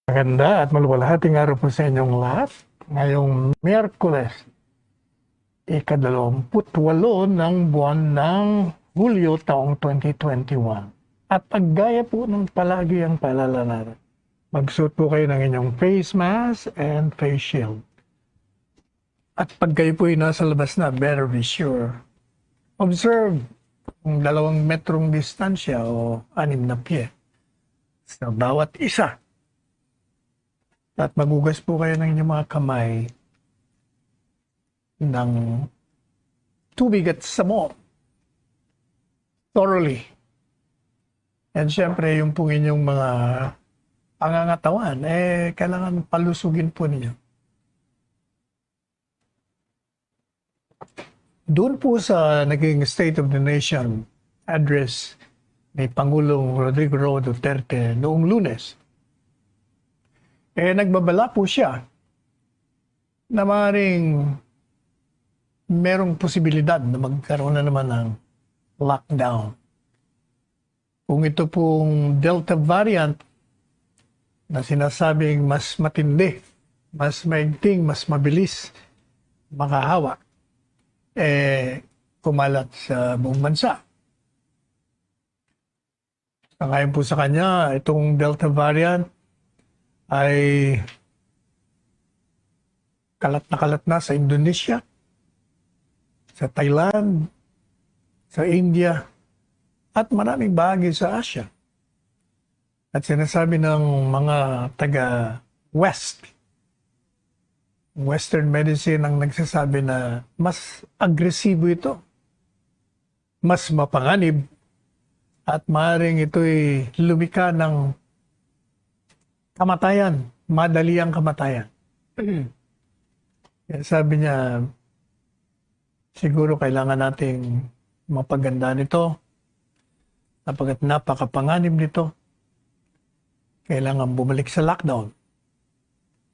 Maganda at maluwalhating araw po sa inyong lahat. Ngayong Miyerkules, ika-28 ng buwan ng Hulyo taong 2021. At paggaya po ng palagi ang paalala natin, magsuot po kayo ng inyong face mask and face shield. At pag kayo po ay nasa labas na, better be sure. Observe kung 2 metrong distansya o 6 na pie sa bawat isa. At magugas po kayo ng inyong mga kamay ng tubig at sabon thoroughly. And syempre, yung pong inyong mga pangangatawan, kailangan palusugin po ninyo. Doon po sa naging State of the Nation address ni Pangulong Rodrigo Roa Duterte noong Lunes, nagbabala po siya na maaaring merong posibilidad na magkaroon na naman ng lockdown. Kung ito pong Delta variant na sinasabing mas matindi, mas maigting, mas mabilis makahawa, kumalat sa buong bansa. Sangayon po sa kanya, itong Delta variant ay kalat na sa Indonesia, sa Thailand, sa India, at maraming bahagi sa Asia. At sinasabi ng mga Western medicine ang nagsasabi na mas agresibo ito, mas mapanganib, at maaaring ito'y lumika ng kamatayan, madali ang kamatayan. Kaya sabi niya, siguro kailangan nating mapaganda nito, sapagkat napakapanganib nito. Kailangan bumalik sa lockdown.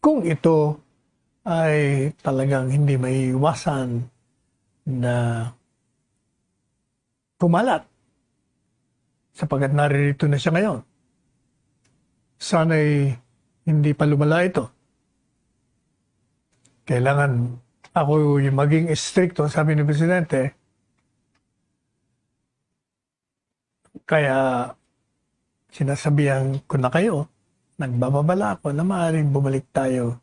Kung ito ay talagang hindi maiiwasan na kumalat, sapagkat naririto na siya ngayon. Sana'y hindi pa lumala ito. Kailangan ako yung maging stricto, sabi ni Presidente. Kaya sinasabihan ko na kayo, nagbababala ako na maaaring bumalik tayo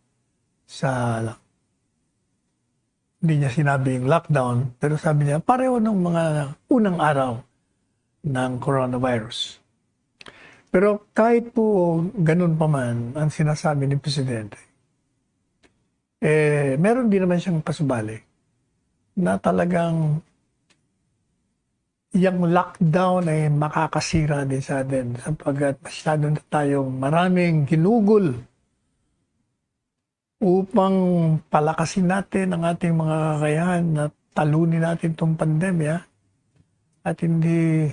sa, hindi niya sinabing lockdown, pero sabi niya pareho ng mga unang araw ng coronavirus. Pero kahit po ganun pa man ang sinasabi ni Presidente, meron din naman siyang pasubali na talagang yung lockdown ay makakasira din sa atin sapagkat masyado na tayong maraming ginugol upang palakasin natin ang ating mga kakayahan na talunin natin itong pandemya at hindi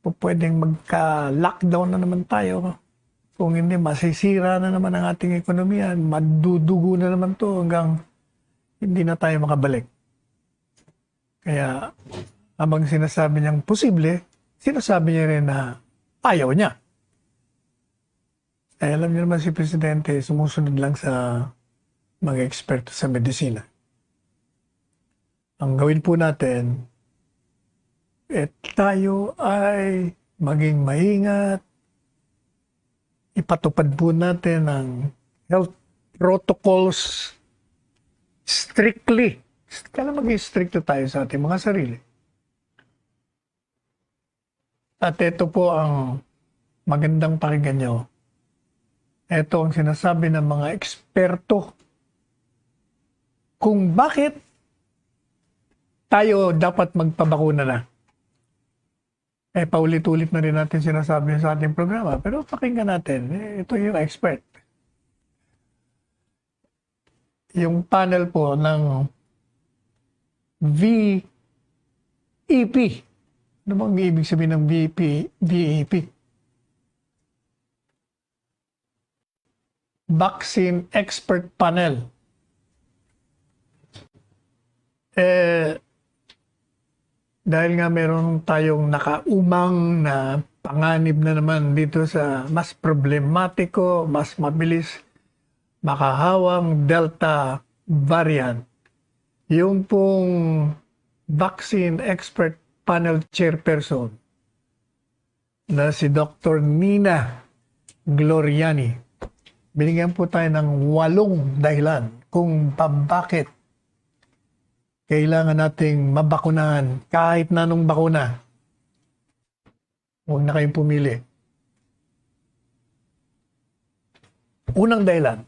po pwedeng magka-lockdown na naman tayo. Kung hindi, masisira na naman ang ating ekonomiya, madudugo na naman to hanggang hindi na tayo makabalik. Kaya habang sinasabi niyang posible, sinasabi niya rin na ayaw niya. Alam niyo naman si Presidente, sumusunod lang sa mga eksperto sa medisina. Ang gawin po natin, tayo ay maging maingat, ipatupad po natin ang health protocols strictly. Kailangan maging stricto tayo sa ating mga sarili. At ito po ang magandang pakinggan nyo. Ito ang sinasabi ng mga eksperto kung bakit tayo dapat magpabakuna na. Paulit-ulit na rin natin sinasabi sa ating programa. Pero pakinggan natin, ito yung expert. Yung panel po ng VEP. Ano bang ibig sabihin ng VEP? Vaccine Expert Panel. Dahil nga meron tayong nakaumang na panganib na naman dito sa mas problematiko, mas mabilis makahawang Delta variant. Yung pong Vaccine Expert Panel Chairperson na si Dr. Nina Gloriani. Binigyan po tayo ng 8 dahilan kung bakit kailangan nating mabakunahan kahit na anong bakuna. Huwag na kayong pumili. Unang dahilan,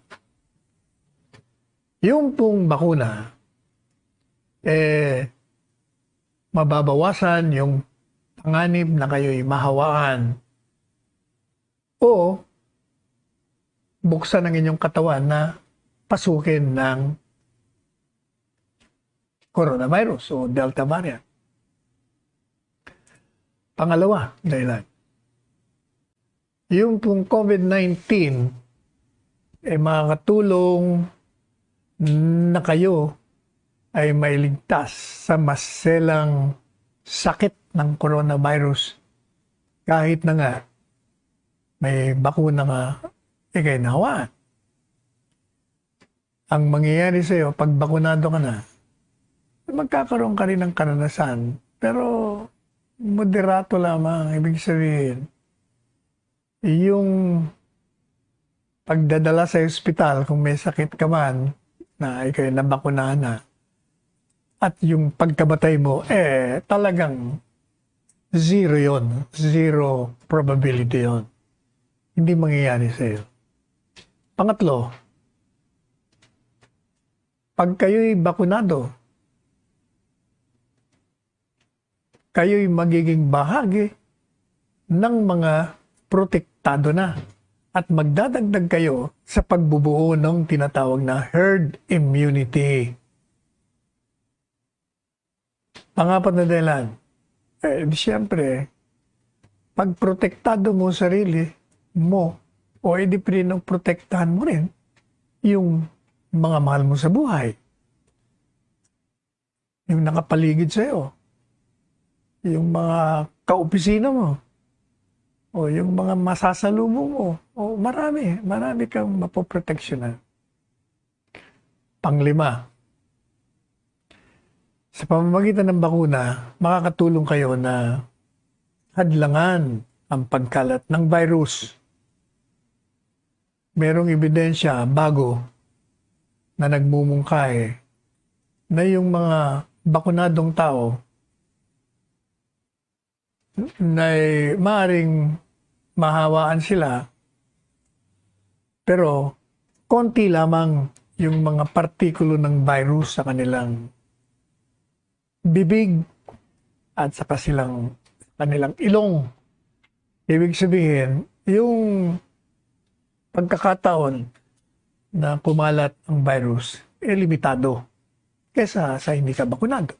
yung pong bakuna, mababawasan yung panganib na kayo'y mahawaan o buksan ang inyong katawan na pasukin ng coronavirus o Delta variant. Pangalawa, dahilan. Yung pong COVID-19 makakatulong na kayo ay mailigtas sa maselang sakit ng coronavirus kahit na nga may bakuna nga ikay nahawaan. Ang mangyayari sa iyo pag bakunado ka na, magkakaroon ka rin ng karanasan pero moderato lamang. Ibig sabihin, yung pagdadala sa ospital kung may sakit ka man na ikay nabakunahan na at yung pagkabatay mo, talagang zero yon. Zero probability yon. Hindi mangyayari sa iyo. Pangatlo, pag kayo'y bakunado, kayo'y magiging bahagi ng mga protektado na at magdadagdag kayo sa pagbubuo ng tinatawag na herd immunity. Pangapat na dahilan, siyempre, pag protektado mo sarili mo, o edi protektahan mo rin yung mga mahal mo sa buhay. Yung nakapaligid sa'yo. Yung mga kaopisina mo. O yung mga masasalubong mo. O marami kang mapoproteksyonan. Panglima, sa pamamagitan ng bakuna, makakatulong kayo na hadlangan ang pagkalat ng virus. Merong ebidensya bago na nagmumungkahi na yung mga bakunadong tao na maaring mahawaan sila pero konti lamang yung mga partikulo ng virus sa kanilang bibig at sa kanilang ilong. Ibig sabihin, yung pagkakataon na kumalat ang virus limitado kesa sa hindi ka bakunado.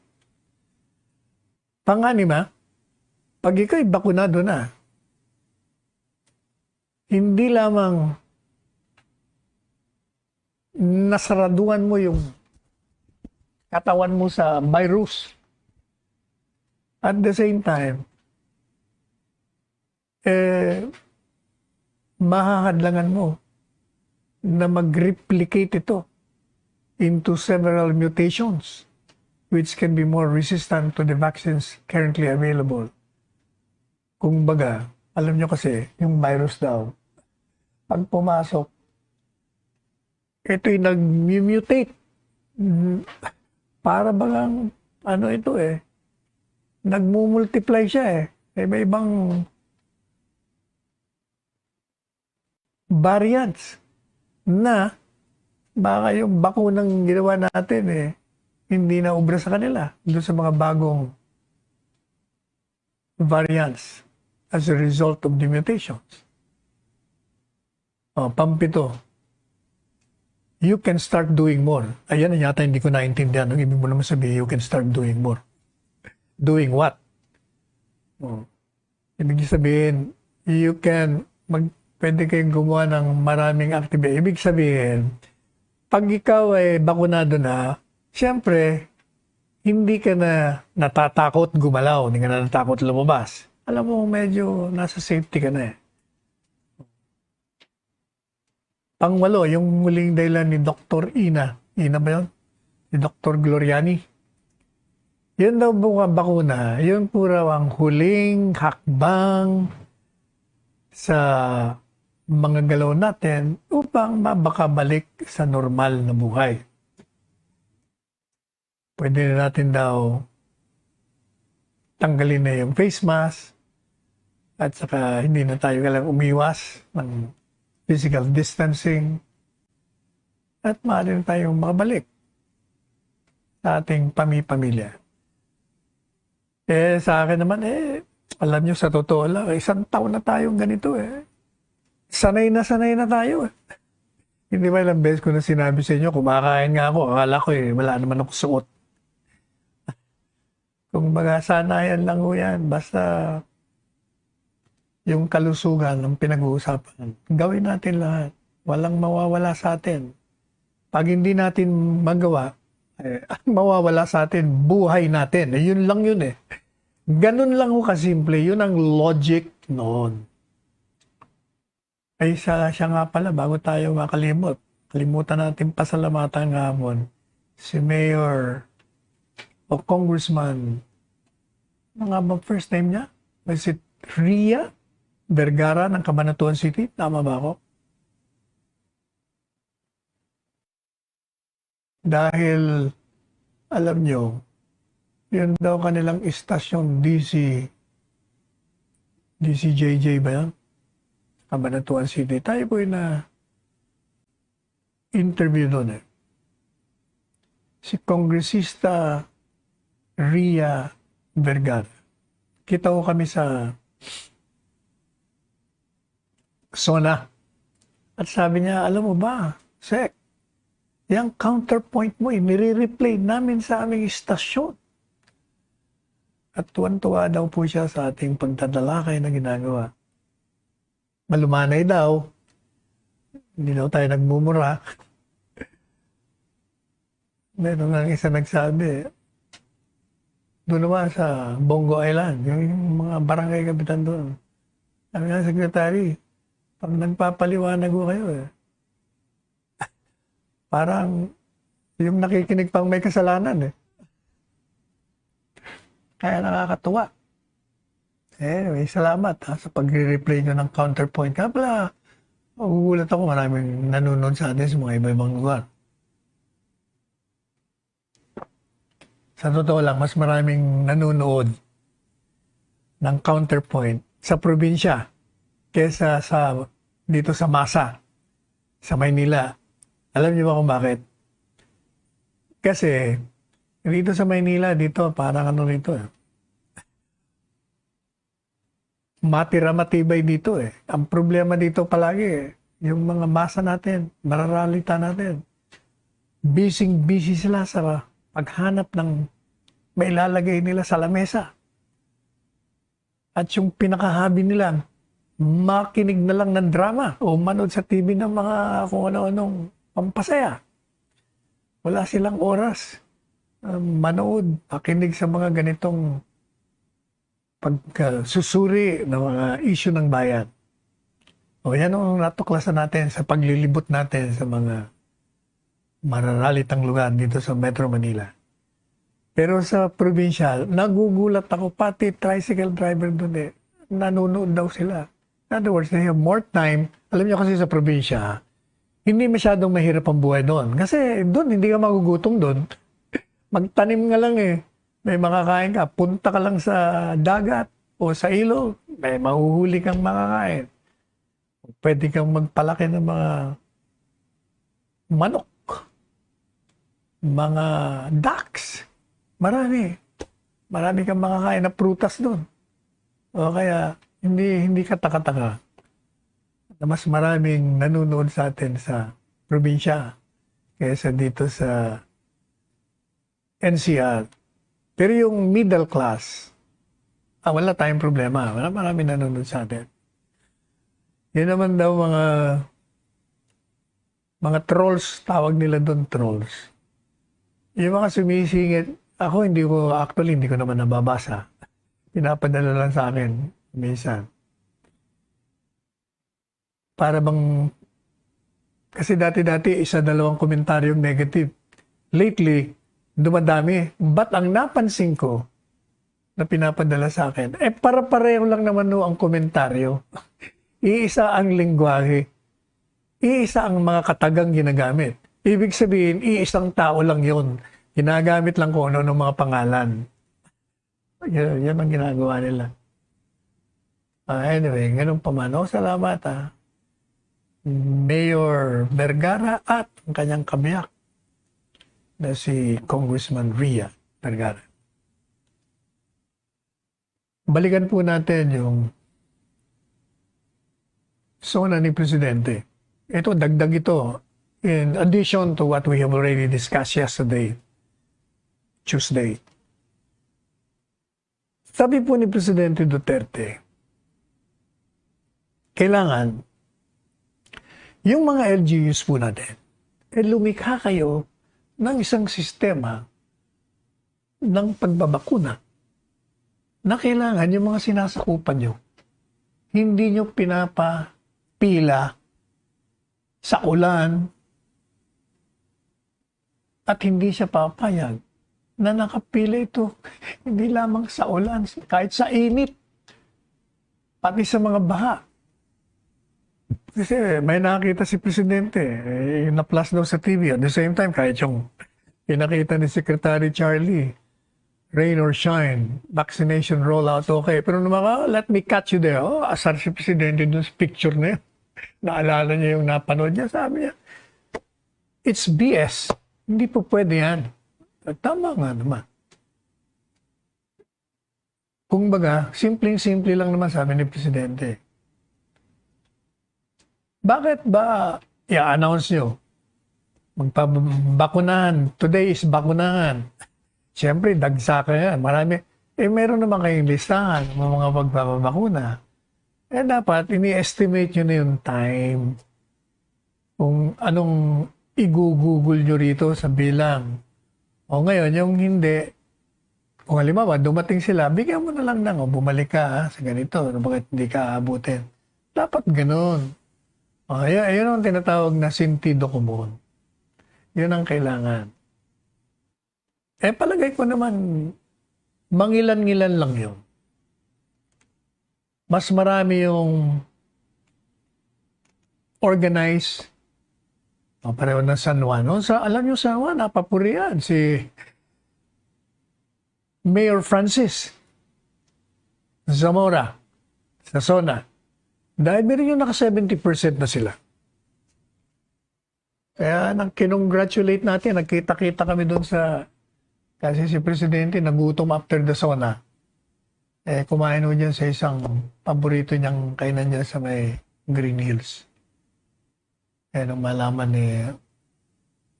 Panganima, pag ikaw'y bakunado na, hindi lamang nasaraduan mo yung katawan mo sa virus. At the same time, mahahadlangan mo na mag-replicate ito into several mutations which can be more resistant to the vaccines currently available. Kung baga, alam nyo kasi, yung virus daw, pag pumasok, ito'y nag-mutate. Para bagang, nagmumultiply siya may ibang variants na baka yung bakunang ginawa natin hindi na ubra sa kanila doon sa mga bagong variants as a result of the mutations. Pampito, you can start doing more. Ayan na yata hindi ko naintindihan. Ang ibig mo naman sabihin, you can start doing more. Doing what? Ibig sabihin, pwede kayong gumawa ng maraming activity. Ibig sabihin, pag ikaw ay bakunado na, siyempre, hindi ka na natatakot gumalaw, hindi ka na natatakot lumabas. alam mo medyo nasa safety ka na eh. Pangwalo, yung huling dahilan ni Dr. Ina. Ina ba yun? Ni Dr. Gloriani. Yun daw mga bakuna, yun po raw ang huling hakbang sa mga galaw natin upang makabalik sa normal na buhay. Pwede na natin daw tanggalin na yung face mask at saka hindi na tayo kailangang umiwas ng physical distancing at maaari na tayong makabalik sa ating pamilya. Sa akin naman, alam nyo, sa totoo lang, 1 taon na tayong ganito eh. Sanay na tayo eh. Hindi ba ilang beses ko na sinabi sa inyo, kumakain nga ako, akala ko wala naman ako suot. Kung baga sanayan lang ho yan, basta yung kalusugan ng pinag-uusapan, gawin natin lahat. Walang mawawala sa atin. Pag hindi natin magawa, ang mawawala sa atin, buhay natin. Yun lang yun eh. Ganun lang ho kasimple. Yun ang logic noon. Siya nga pala, bago tayo makalimot, kalimutan natin pasalamatan nga hapon, si Mayor o Congressman, ano nga ba first name niya? Was it Ria Vergara ng Cabanatuan City? Tama ba ako? Dahil, alam nyo, yun daw kanilang istasyon DCJJ ba yan? Cabanatuan City. Tayo po yung interview doon eh. Si Kongresista Ria Vergara. Kita ko kami sa SONA. At sabi niya, alam mo ba, Sek, yung counterpoint mo, nire-replay namin sa aming istasyon. At tuwan-tuwa daw po siya sa ating pagdadalakay na ginagawa. Malumanay daw. Hindi daw tayo nagmumura. Meron nga isa nagsabi, doon naman sa Bongo Island, yung mga barangay kapitan doon. Sabi nga, Secretary, pag nagpapaliwanag ko kayo parang yung nakikinig pang may kasalanan Kaya nakakatuwa. Anyway, salamat sa pagre-replay nyo ng counterpoint. Kaya pala, magugulat ako, maraming nanonood sa atin sa mga iba-ibang lugar. Sa totoo lang, mas maraming nanonood ng counterpoint sa probinsya kesa dito sa masa, sa Maynila. Alam niyo ba kung bakit? Kasi dito sa Maynila, dito parang rito matira matibay dito Ang problema dito palagi yung mga masa natin, mararalita natin. Busy sila sa paghanap ng mailalagay nila sa lamesa. At yung pinakahabi nila, makinig na lang ng drama o manood sa TV ng mga kung ano-anong pampasaya. Wala silang oras manood, makinig sa mga ganitong pagsusuri ng mga issue ng bayan. O yan ang natuklasan natin sa paglilibot natin sa mga mararalitang lugar dito sa Metro Manila. Pero sa provincial, nagugulat ako, pati tricycle driver doon nanonood daw sila. In other words, they have more time. Alam niyo kasi sa probinsya, hindi masyadong mahirap ang buhay doon. Kasi doon, hindi ka magugutom doon. Magtanim nga lang May makakain ka. Punta ka lang sa dagat o sa ilog. May mahuhuli kang makakain. Pwede kang magpalaki ng mga manok. Mga ducks. Marami kang makakain na prutas doon. O kaya, hindi ka taka-taka na mas maraming nanonood sa atin sa probinsya kaysa dito sa NCR. Pero yung middle class, wala tayong problema. Wala maraming nanonood sa atin. Yan naman daw mga trolls, tawag nila doon trolls. Yung mga sumisingit, hindi ko naman nababasa. Pinapadala lang sa akin. Minsan. Para bang, kasi dati-dati, isa dalawang komentaryong negative. Lately, dumadami. But ang napansin ko, na pinapadala sa akin, para-pareho lang naman no ang komentaryo. Iisa ang lingwahe. Iisa ang mga katagang ginagamit. Ibig sabihin, iisang tao lang yon. Ginagamit lang kung ano ng mga pangalan. Yan ang ginagawa nila. Anyway, ganun pa man. Salamat Mayor Vergara at ang kanyang kabiyak na si Congressman Ria Vergara. Balikan po natin yung SONA ni Presidente. Ito, dagdag ito. In addition to what we have already discussed yesterday, Tuesday. Sabi po ni Presidente Duterte, kailangan yung mga LGUs po natin, lumikha kayo ng isang sistema ng pagbabakuna na kailangan yung mga sinasakupan nyo, hindi nyo pinapapila sa ulan at hindi siya papayag na nakapila ito hindi lamang sa ulan, kahit sa init, pati sa mga baha. Kasi may nakita si Presidente, na-plus daw sa TV. At the same time, kahit yung pinakita ni Secretary Charlie, rain or shine, vaccination rollout, okay. Pero naman, let me catch you there. Asar si Presidente dun sa picture na yun. Naalala niya yung napanood niya. Sabi niya, it's BS. Hindi po pwede yan. Tama nga naman. Kung baga, simpleng-simple lang naman sabi ni Presidente. Bakit ba i-announce nyo? Magpabakunahan. Today is bakunahan. Siyempre, dagsaka yan. Marami. Meron naman kayong listahan ng mga magpapabakuna. Dapat, ini-estimate nyo na yung time. Kung anong i-google nyo rito sa bilang. O ngayon, yung hindi, kung halimbawa, dumating sila, bigyan mo na lang bumalik ka sa ganito. Bakit hindi ka aabutin? Dapat ganun. Yun ang tinatawag na sentido común. Yun ang kailangan. Palagay ko naman, mangilan-ngilan lang yun. Mas marami yung organized. Pareho ng San Juan. Alam nyo, San Juan, napapurihan si Mayor Francis Zamora sa SONA. Dahil meron yung naka 70% na sila. Kaya nang kinongratulate natin, nagkita-kita kami doon kasi si Presidente nagutom after the SONA. Kumain ho dyan sa isang paborito niyang kainan niya sa may Green Hills. Nung malaman ni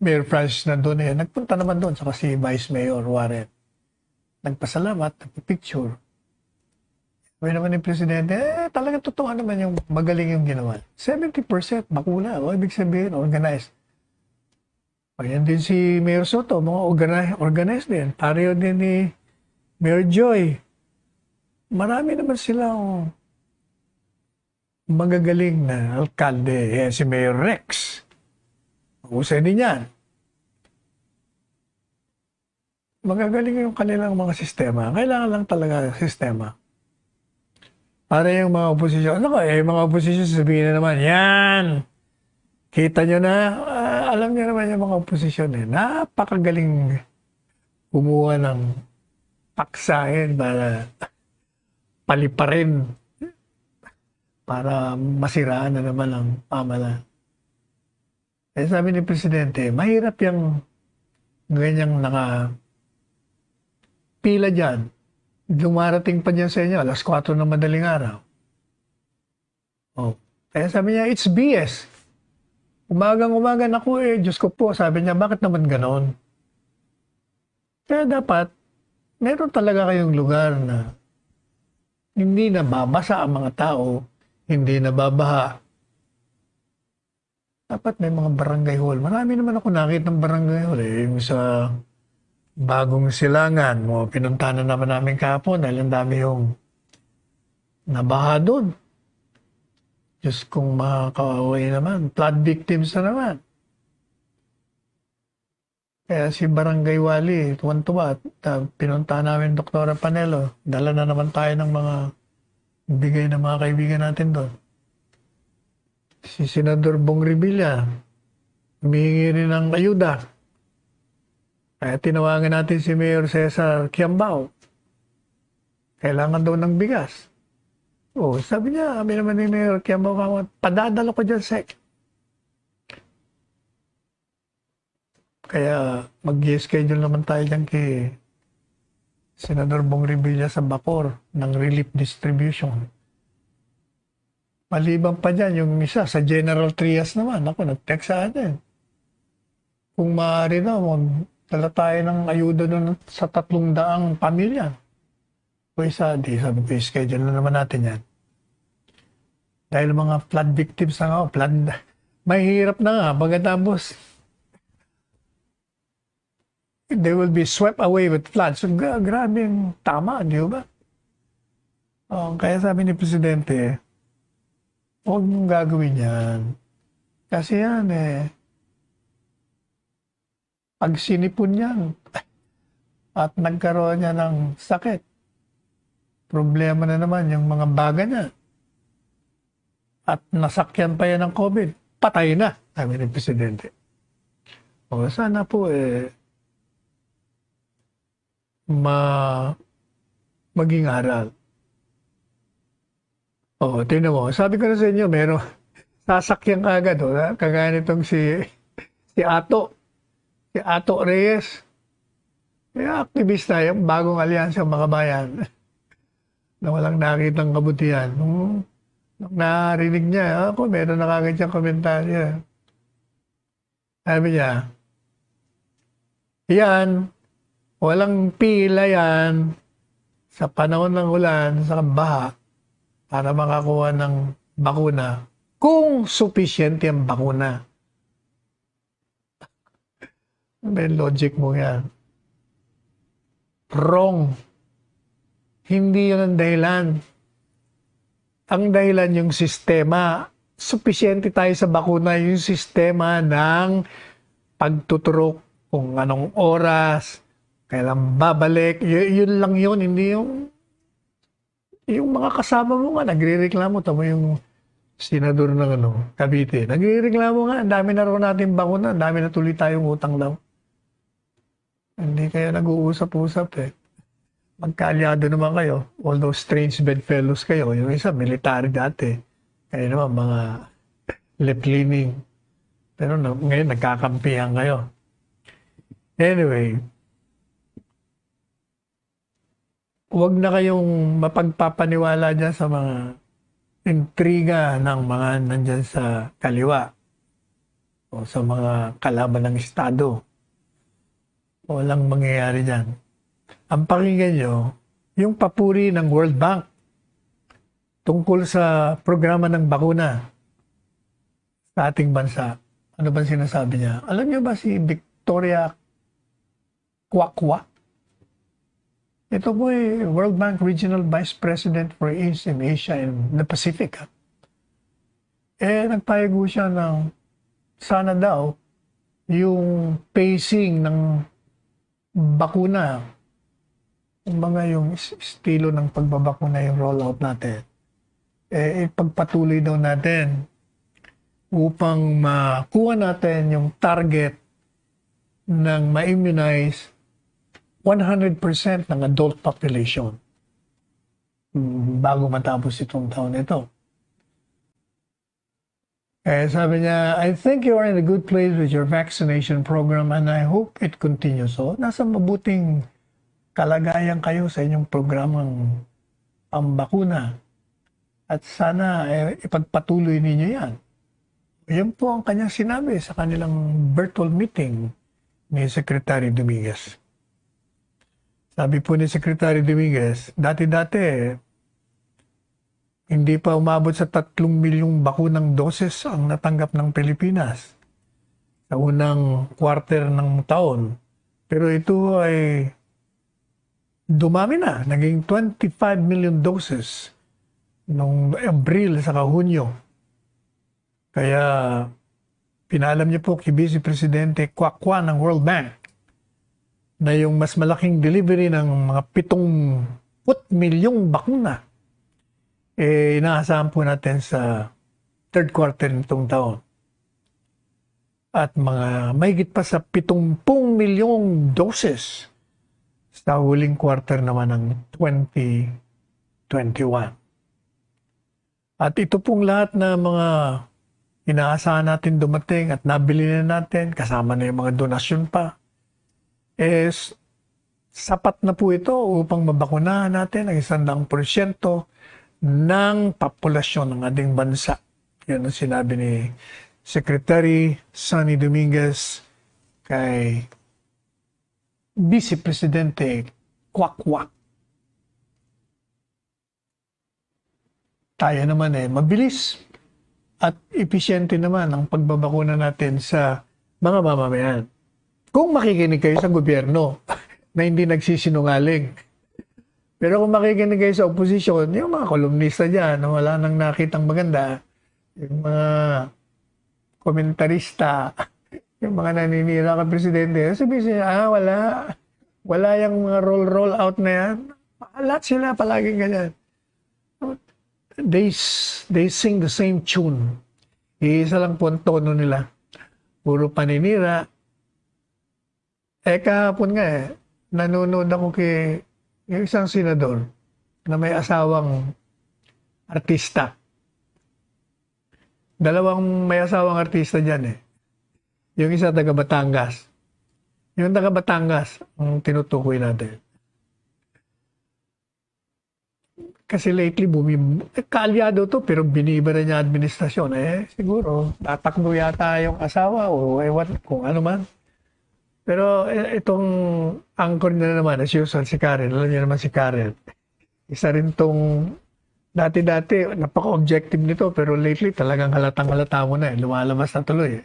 Mayor Francis na doon, nagpunta naman doon sa si Vice Mayor Warren. Nagpasalamat, nagpipicture. Sabi naman ni Presidente, talagang totoo naman yung magaling yung ginawa. 70% bakuna. Ibig sabihin, organized. Ayan din si Mayor Soto, mga organized din. Pareho din ni Mayor Joy. Marami naman silang magagaling na alkalde. Si Mayor Rex. Usay din yan. Magagaling yung kanilang mga sistema. Kailangan lang talaga sistema. Para yung mga oposisyon, mga oposisyon sabihin na naman, yan! Kita nyo na, alam nyo naman yung mga oposisyon napakagaling kumuha ng paksahin para paliparin, para masiraan na naman ang pamahalaan. Sabi ni Presidente, mahirap yung ganyang pila dyan. Dumarating pa dyan sa inyo, alas 4 ng madaling araw. Kaya sabi niya, it's BS. Umagang-umaga naku Diyos ko po. Sabi niya, bakit naman ganon? Kaya dapat, meron talaga kayong lugar na hindi nababasa ang mga tao, hindi nababaha. Dapat may mga barangay hall. Marami naman ako nakita ng barangay hall. Yung sa Bagong Silangan, pinuntahan na naman namin kahapon dahil ang dami yung nabaha doon. Diyos kong mga kaaway naman, flood victims na naman. Kaya si Barangay Wali, tuwan-tuwa, at pinunta namin Doktora Panelo. Dala na naman tayo ng mga bigay ng mga kaibigan natin doon. Si Senador Bong Revilla, humihingi rin ng ayuda. Kaya tinawagan natin si Mayor Cesar Kiambao. Kailangan daw ng bigas. Oh, sabi niya, kami naman ni Mayor Kiambao, padadala ko dyan, Sec. Kaya mag-schedule naman tayo dyan kay Senador Bong Revilla sa Bacoor ng relief distribution. Maliban pa dyan, yung isa sa General Trias naman. Ako, nag-text sa atin. Kung maaari na, magdala tayo ng ayuda doon sa 300 pamilya. O isa, di sabi ko, schedule na naman natin yan. Dahil mga flood victims na nga, flood, mahirap na nga, pagkatapos, they will be swept away with floods. So, grabe yung tama, di ba? Kaya sabi ni Presidente, huwag mong gagawin yan. Kasi yan pag sinipon yan at nagkaroon niya ng sakit, problema na naman yung mga baga niya. At nasakyan pa yan ng COVID, patay na, sabi ni Presidente. O sana po maging aral. Tingnan mo. Sabi ko na sa inyo, meron sasakyan ka agad. Kagaya nitong si Ato. Si Ato Reyes. Aktivista yung bagong alyansa ng mga bayan na walang nakitang kabutihan. Nung narinig niya, ako meron nakagad siyang komentaryo. Sabi niya, yan, walang pila yan sa panahon ng ulan, sa baha, para makakuha ng bakuna kung sufficient ang bakuna. May logic mo yan. Wrong. Hindi yun ang dahilan. Ang dahilan yung sistema. Sufficiente tayo sa bakuna, yung sistema ng pagtuturok kung anong oras, kailan babalik. Yun lang yun, hindi yung mga kasama mo nga, nagre-reklamo. Tama yung senador ng Cavite. Nagre-reklamo nga, ang dami na raw natin bakuna, ang dami na tuloy tayong utang daw. Hindi kayo nag-uusap-usap Magkaalyado naman kayo. Although strange bedfellows kayo. Yung isa, military dati. Kayo naman, mga left-leaning. Pero ngayon, nagkakampihan kayo. Anyway, huwag na kayong mapagpapaniwala dyan sa mga intriga ng mga nandyan sa kaliwa o sa mga kalaban ng Estado. Walang mangyayari dyan. Ang pakinggan nyo, yung papuri ng World Bank tungkol sa programa ng bakuna sa ating bansa. Ano ba sinasabi niya? Alam niyo ba si Victoria Kwakwa? Ito po World Bank Regional Vice President for East and Asia and the Pacific. Nagpayago siya ng sana daw yung pacing ng bakuna, yung estilo ng pagbabakuna, yung rollout natin, ipagpatuloy daw natin upang makuha natin yung target ng ma-immunize 100% ng adult population bago matapos itong taon ito. Sabi niya, I think you are in a good place with your vaccination program and I hope it continues. So, nasa mabuting kalagayan kayo sa inyong programang pambakuna. At sana ipagpatuloy ninyo yan. Yan po ang kanyang sinabi sa kanilang virtual meeting ni Secretary Dominguez. Sabi po ni Secretary Dominguez, dati-dati, hindi pa umabot sa 3 milyong bakunang doses ang natanggap ng Pilipinas sa unang quarter ng taon. Pero ito ay dumami na, naging 25 million doses nung Abril sa Hunyo. Kaya pinalam niya po kay Vice Presidente Kwakwa ng World Bank na yung mas malaking delivery ng mga 70 milyong bakuna inaasahan po natin sa third quarter nitong taon. At mga mahigit pa sa 70 milyong doses sa huling quarter naman ng 2021. At ito pong lahat na mga inaasahan natin dumating at nabili na natin, kasama na yung mga donasyon pa, is sapat na po ito upang mabakunahan natin ang 100% ng populasyon ng ating bansa. Yan ang sinabi ni Secretary Sonny Dominguez kay Vice Presidente Kwakwa. Tayo naman mabilis at episyente naman ang pagbabakuna natin sa mga mamamayan. Kung makikinig kayo sa gobyerno na hindi nagsisinungaling. Pero kung makikinig kayo sa oposisyon, yung mga kolumnista dyan na wala nang nakitang maganda, yung mga komentarista, yung mga naninira kay Presidente, sabihin siya, wala yung mga roll out na yan. Lahat sila palaging ganyan. They sing the same tune. Iisa lang po ang tono nila. Puro paninira. Kahapon nga nanonood ako kay yung isang senador na may asawang artista. Dalawang may asawang artista dyan Yung isa taga Batangas. Yung taga Batangas ang tinutukoy natin. Kasi lately, kaalyado to, pero binibara niya administrasyon. Siguro, tatakbo yata yung asawa o kung ano man. Pero itong anchor na naman, as usual, si Karen. Alam niyo naman si Karen. Isa rin tong, dati-dati, napaka-objective nito, pero lately, talagang halatang-halata mo na Lumalabas na tuloy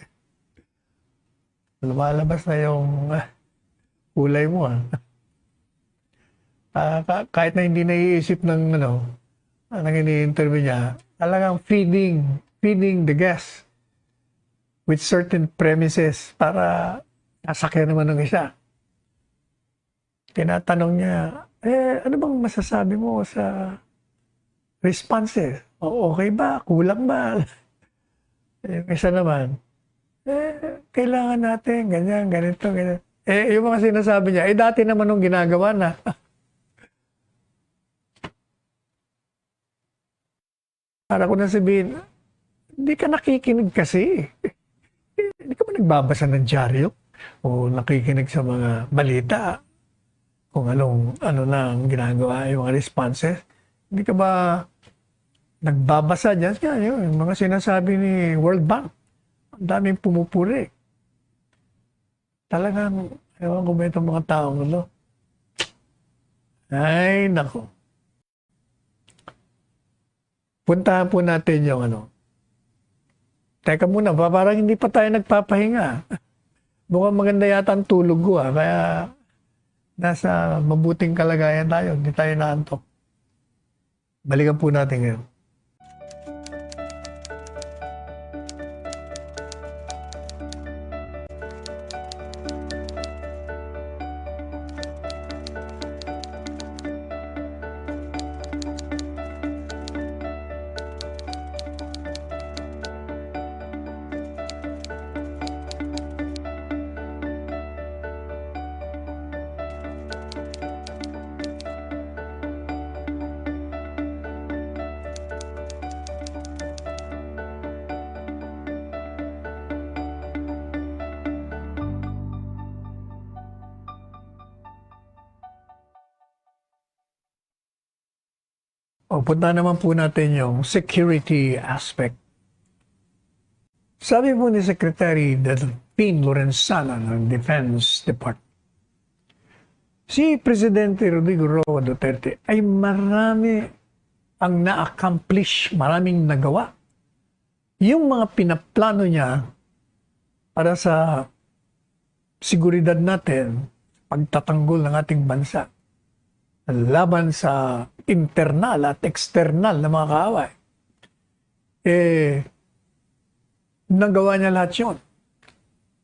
Lumalabas na yung kulay mo kahit na hindi naiisip ng anong ini-interview niya, talagang feeding the guests with certain premises para nasakyan naman ng isa. Tinatanong niya, ano bang masasabi mo sa responses? Okay ba? Kulang ba? Yung isa naman, kailangan natin, ganyan, ganito, ganyan. Yung mga sinasabi niya, dati naman nung ginagawa na. Para ko na sabihin, hindi ka nakikinig kasi. Hindi ka ba nagbabasa ng dyaryo? O nakikinig sa mga balita? Kung ano na ang ginagawa, yung mga responses? Hindi ka ba nagbabasa dyan? Yung mga sinasabi ni World Bank. Ang daming pumupuri. Talagang, ewan ko ba itong mga taong Ay, nako. Puntahan po natin yung Teka muna, parang hindi pa tayo nagpapahinga. Mukhang maganda yata ang tulog ko kaya nasa mabuting kalagayan tayo, hindi tayo naantok. Balikan po natin ngayon. Punta naman po natin yung security aspect. Sabi po ni Secretary Delphine Lorenzana ng Defense Department, si Presidente Rodrigo Roa Duterte ay marami ang na-accomplish, maraming nagawa. Yung mga pinaplano niya para sa seguridad natin, pagtatanggol ng ating bansa, laban sa internal at external na mga kaaway. Nagawa niya lahat yun.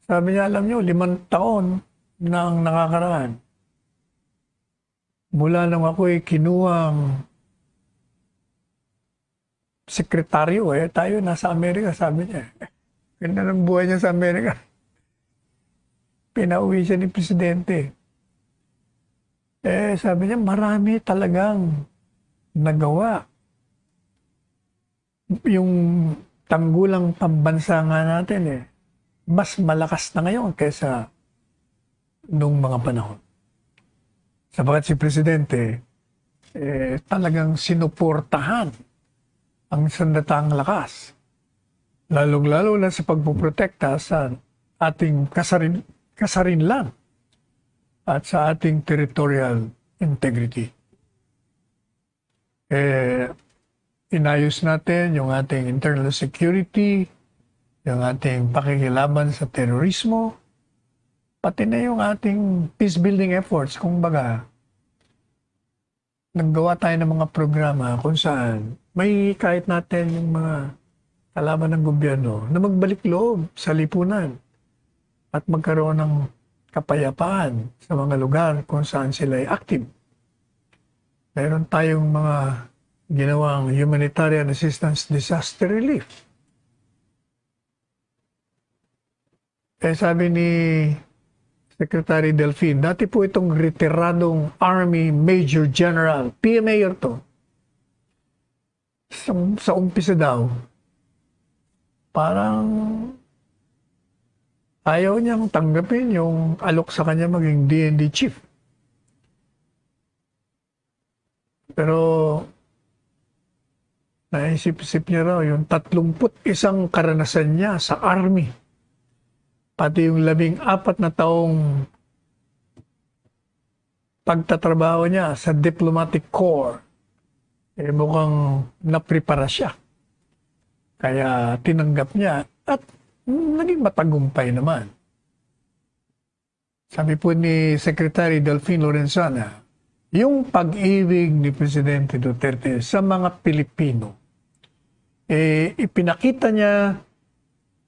Sabi niya, alam niyo, 5 taon nang nakakaraan. Mula nang ako'y kinuhang sekretaryo, tayo nasa Amerika, sabi niya. Ganda ng buhay niya sa Amerika. Pinauwi siya ni Presidente. Sabi niya, marami talagang nagawa. Yung tanggulang pambansa nga natin, mas malakas na ngayon kaysa nung mga panahon. Sabagat si Presidente, talagang sinuportahan ang sandatang lakas. Lalong-lalo na sa pagpuprotekta sa ating kasarinlan at sa ating territorial integrity. Inayos natin yung ating internal security, yung ating pakikilaban sa terorismo, pati na yung ating peace-building efforts. Kung baga, naggawa tayo ng mga programa kung saan may kahit natin yung mga kalaban ng gobyerno na magbalik loob sa lipunan at magkaroon ng kapayapaan sa mga lugar kung saan sila ay active. Meron tayong mga ginawang humanitarian assistance disaster relief. Sabi ni Secretary Delfin, dati po itong retiradong Army Major General, PMA to. Sa umpisa daw, parang ayaw niyang tanggapin yung alok sa kanya maging DND chief. Pero naisip-isip niya raw yung 31 karanasan niya sa Army. Pati yung 14 na taong pagtatrabaho niya sa Diplomatic Corps, mukhang naprepara siya. Kaya tinanggap niya at naging matagumpay naman. Sabi po ni Secretary Delfin Lorenzana, yung pag-ibig ni Presidente Duterte sa mga Pilipino, ipinakita niya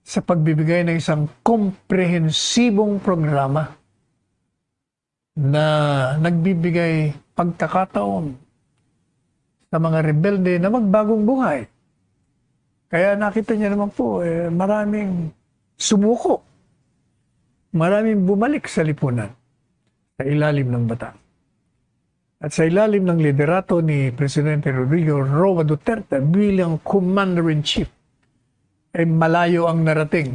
sa pagbibigay ng isang komprehensibong programa na nagbibigay pagkakataon sa mga rebelde na magbagong buhay. Kaya nakita niya naman po, maraming sumuko, maraming bumalik sa lipunan sa ilalim ng batas. At sa ilalim ng liderato ni Presidente Rodrigo Roa Duterte bilang Commander-in-Chief, malayo ang narating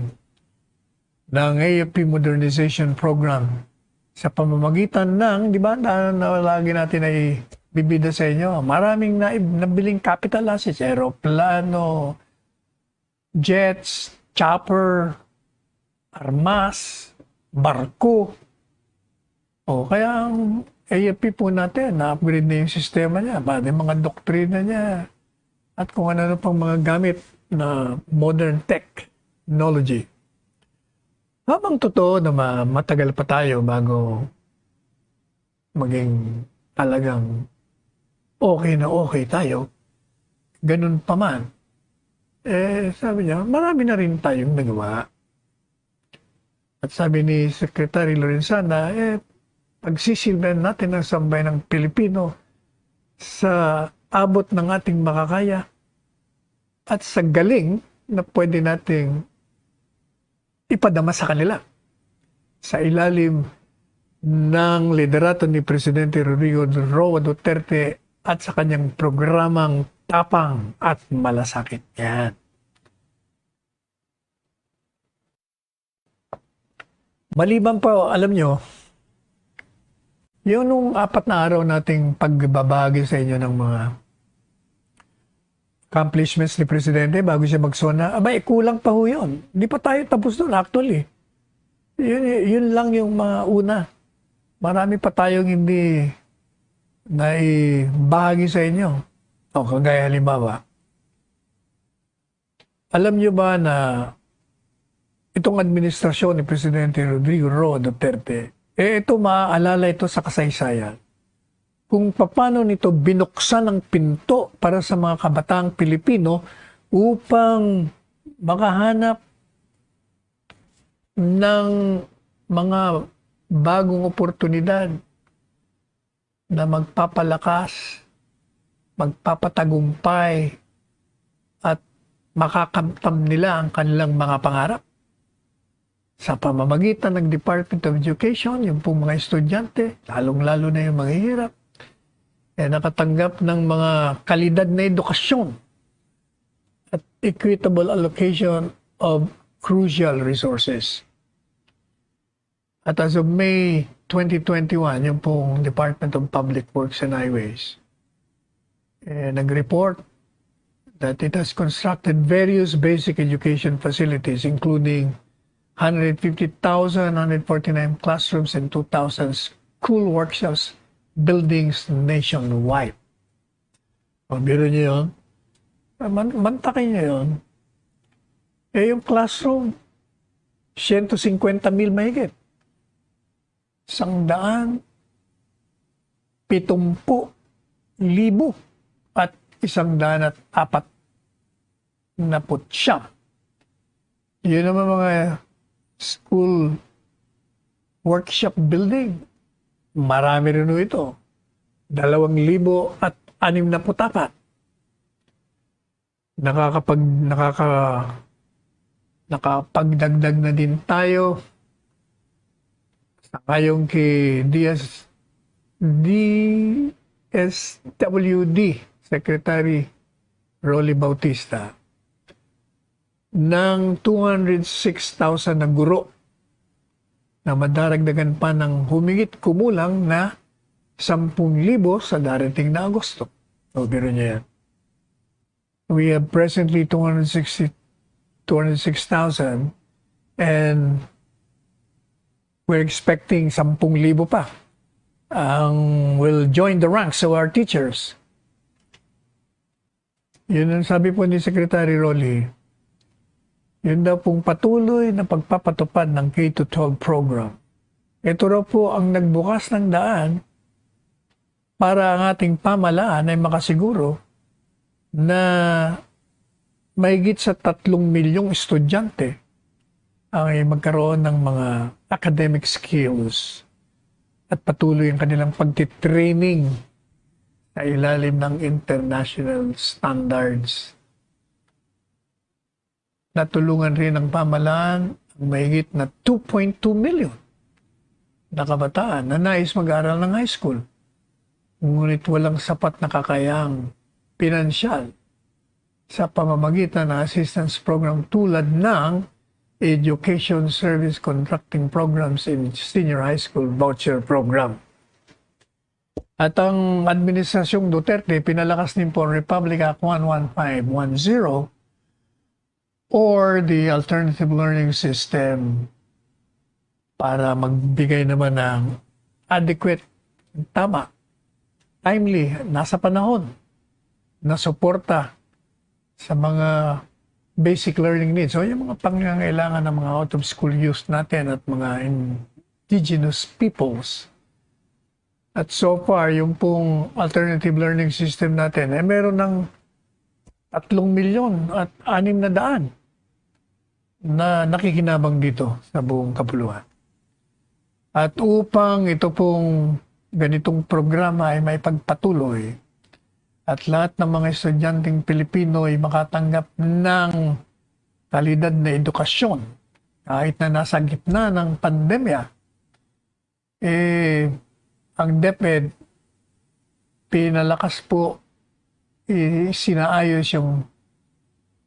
ng AFP Modernization Program sa pamamagitan ng, di ba, na lagi natin ay bibida sa inyo, maraming nabiling capital assets, aeroplano, jets, chopper, armas, barko. Kaya ang AFP po natin, na-upgrade na yung sistema niya, pati mga doktrina niya, at kung ano pang mga gamit na modern technology. Habang totoo na matagal pa tayo bago maging talagang okay tayo, ganun pa man, sabi niya, marami na rin tayong nagawa. At sabi ni Secretary Lorenzana, pagsisilbihan natin ang sambayan ng Pilipino sa abot ng ating makakaya at sa galing na pwede nating ipadama sa kanila. Sa ilalim ng liderato ni Presidente Rodrigo Roa Duterte at sa kanyang programang tapang at malasakit. Yan. Maliban pa, alam nyo, yun nung 4 na araw nating pagbabahagi sa inyo ng mga accomplishments ni Presidente bago siya magsona, kulang pa ho yun. Hindi pa tayo tapos doon actually. Yun lang yung mga una. Marami pa tayong hindi naibahagi sa inyo. Kagaya halimbawa, alam nyo ba na itong administrasyon ni Presidente Rodrigo Roa Duterte, ito maaalala ito sa kasaysayan. kung paano nito binuksan ang pinto para sa mga kabataang Pilipino upang makahanap ng mga bagong oportunidad na magpapalakas, magpapatagumpay, at makakamtam nila ang kanilang mga pangarap. Sa pamamagitan ng Department of Education, yung pong mga estudyante, lalong-lalo na yung mahihirap, nakatanggap ng mga kalidad na edukasyon at equitable allocation of crucial resources. At as of May 2021, yung pong Department of Public Works and Highways, nag-report that it has constructed various basic education facilities, including 150,149 classrooms and 2,000 school workshops buildings nationwide. O, biro niyo yun. Mantakin niyo yun. Yung classroom, 150,000 mahigit. 170,000 at 104. Yun naman mga school workshop building. Marami rin ito. 2,064. Nakapagdagdag na din tayo sa ngayong kay DSWD Secretary Rolly Bautista ng 206,000 na guro na madaragdagan pa ng humigit kumulang na 10,000 sa darating na Agosto. O, biro niya yan. We have presently 206,000 and we're expecting 10,000 pa will join the ranks of our teachers. Yun ang sabi po ni Secretary Rolly. Yun daw pong patuloy na pagpapatupad ng K-12 program. Ito raw po ang nagbukas ng daan para ang ating pamahalaan ay makasiguro na mahigit sa 3 milyong estudyante ay magkaroon ng mga academic skills at patuloy ang kanilang pagtitraining sa ilalim ng international standards. Natulungan rin ng pamahalaan ang mahigit na 2.2 million na kabataan na nais mag-aral ng high school. Ngunit walang sapat na kakayahang pinansyal sa pamamagitan ng assistance program tulad ng Education Service Contracting Programs in Senior High School Voucher Program. At ang Administrasyong Duterte pinalakas din po ang Republic Act 11510 or the Alternative Learning System para magbigay naman ng adequate, tama, timely, nasa panahon na suporta sa mga basic learning needs. So yung mga pangangailangan ng mga out-of-school youth natin at mga indigenous peoples. At so far, yung pong alternative learning system natin, meron ng 3,600,000 na nakikinabang dito sa buong kapuluan. At upang ito pong ganitong programa ay may pagpatuloy at lahat ng mga estudyanteng Pilipino ay makatanggap ng kalidad na edukasyon kahit na nasa gitna ng pandemya, ang DepEd pinalakas po, sinaayos yung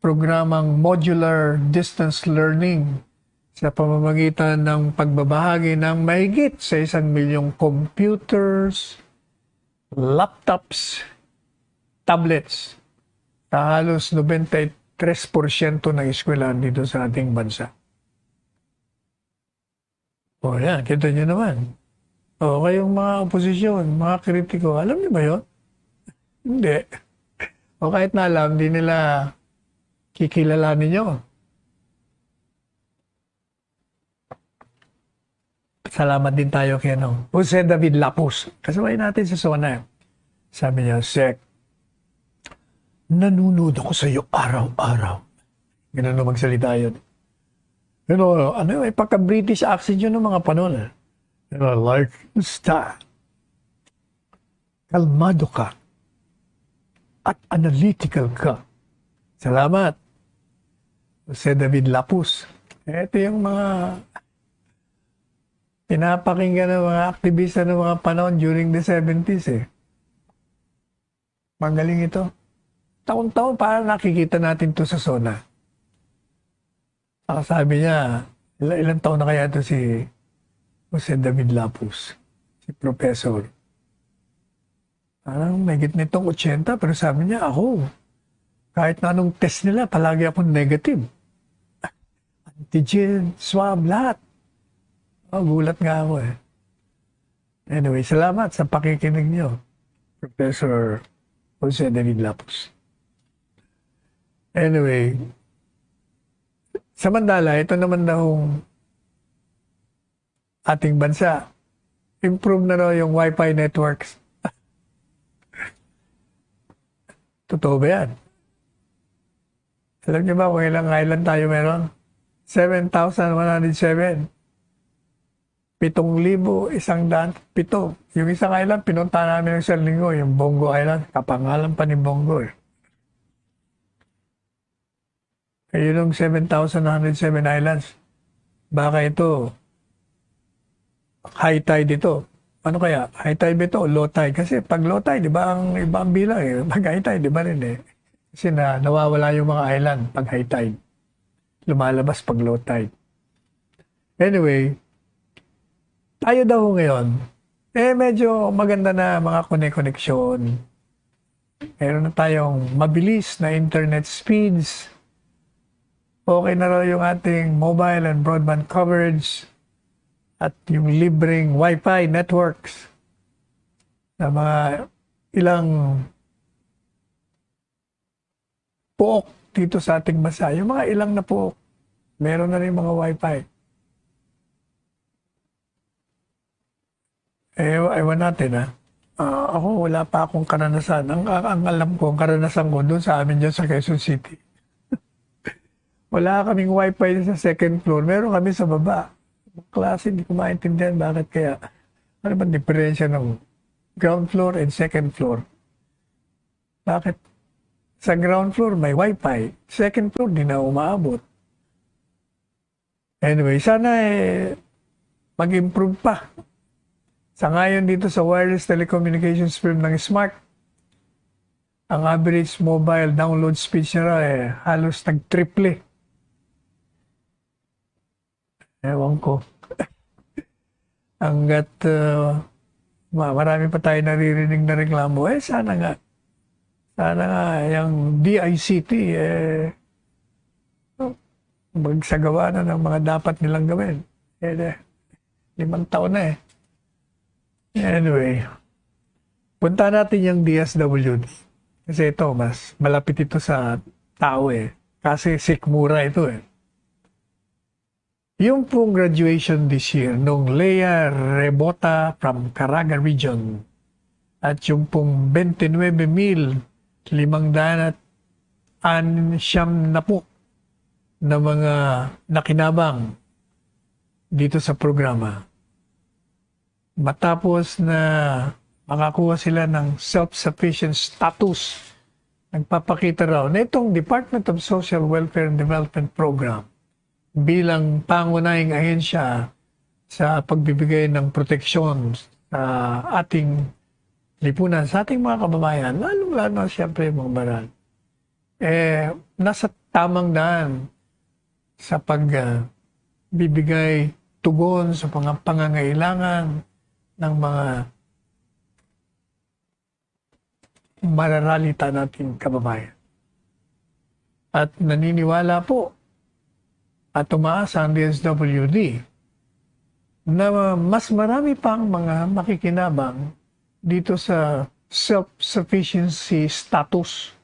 programang modular distance learning sa pamamagitan ng pagbabahagi ng mahigit sa 1,000,000 computers, laptops, tablets sa halos 93% ng eskwelahan dito sa ating bansa. O yan, kita nyo naman. O kayong mga oposisyon, mga kritiko, alam niyo ba yun? Hindi. O kahit na alam, hindi nila kikilalanin nyo. Salamat din tayo kay Jose David Lapus. Kasabay natin sa Sona. Sabi niya, Sek, nanonood ako sa iyo araw-araw. Ganun na magsalita yun. Ano yun, pagka-British accent yun ng mga panon. Like, kalmado ka at analytical ka. Salamat. Jose David Lapus. Ito yung mga pinapakinggan ng mga aktivista ng mga panahon during the 70s eh. Magaling ito. Taon-taon para nakikita natin to sa SONA. Sabi niya, ilang taon na kaya ito si Jose David Lapus, si Professor. Parang megit nitong 80, pero sabi niya, ako, kahit na anong test nila, palagi akong negative. Antigen, swab, lahat. Gulat nga ako eh. Anyway, salamat sa pakikinig niyo, Professor Jose David Lapus. Anyway, samantala, ito naman daw ating bansa. Improve na raw yung Wi-Fi networks. Totoo ba yan? Alam niyo ba kung ilang island tayo meron? 7,107. 7,107. Yung isang island, pinunta namin ng isang linggo, yung Bongo Island. Kapangalan pa ni Bongo eh. Yun yung 7,107 islands. Baka ito, high tide ito. Ano kaya? High tide ba ito o low tide? Kasi pag low tide, di ba ang ibang bilang eh. Pag high tide, di ba rin eh. Kasi nawawala yung mga island pag high tide. Lumalabas pag low tide. Anyway, tayo daw ngayon, medyo maganda na mga koneksyon. Meron na tayong mabilis na internet speeds. Okay na raw yung ating mobile and broadband coverage at yung libreng Wi-Fi networks na mga ilang pook dito sa ating bansa. Yung mga ilang na pook, meron na rin mga Wi-Fi. Ewan natin ha. Ako wala pa akong karanasan. Ang alam ko, ang karanasan ko doon sa amin dyan sa Quezon City. Wala kaming Wi-Fi sa second floor. Meron kami sa baba. Klase, hindi ko maintindihan bakit kaya. Ano ba diferensya ng ground floor and second floor? Bakit? Sa ground floor may Wi-Fi. Second floor, di na umaabot. Anyway, sana mag-improve pa. Sa ngayon dito sa wireless telecommunications firm ng Smart, ang average mobile download speed niya halos nag-triple. Ewan ko. Hanggat marami pa tayo naririnig na reklamo, sana nga yung DICT magsagawa na ng mga dapat nilang gawin. 5 taon na eh. Anyway, punta natin yung DSWD. Kasi ito, mas malapit ito sa tao eh. Kasi sikmura ito eh. Yung pong graduation this year nung Lea Rebota from Caraga Region at yung pong 29,590 na mga nakinabang dito sa programa. Matapos na makakuha sila ng self-sufficient status, nagpapakita raw na itong Department of Social Welfare and Development Program bilang pangunahing ahensya sa pagbibigay ng proteksyon sa ating lipunan, sa ating mga kababayan, lalong-lalo siyempre mga baran, nasa tamang daan sa pagbibigay tugon sa mga pangangailangan ng mga mararalita nating kababayan. At naniniwala po at tumaas ang DSWD na mas marami pang mga makikinabang dito sa self-sufficiency status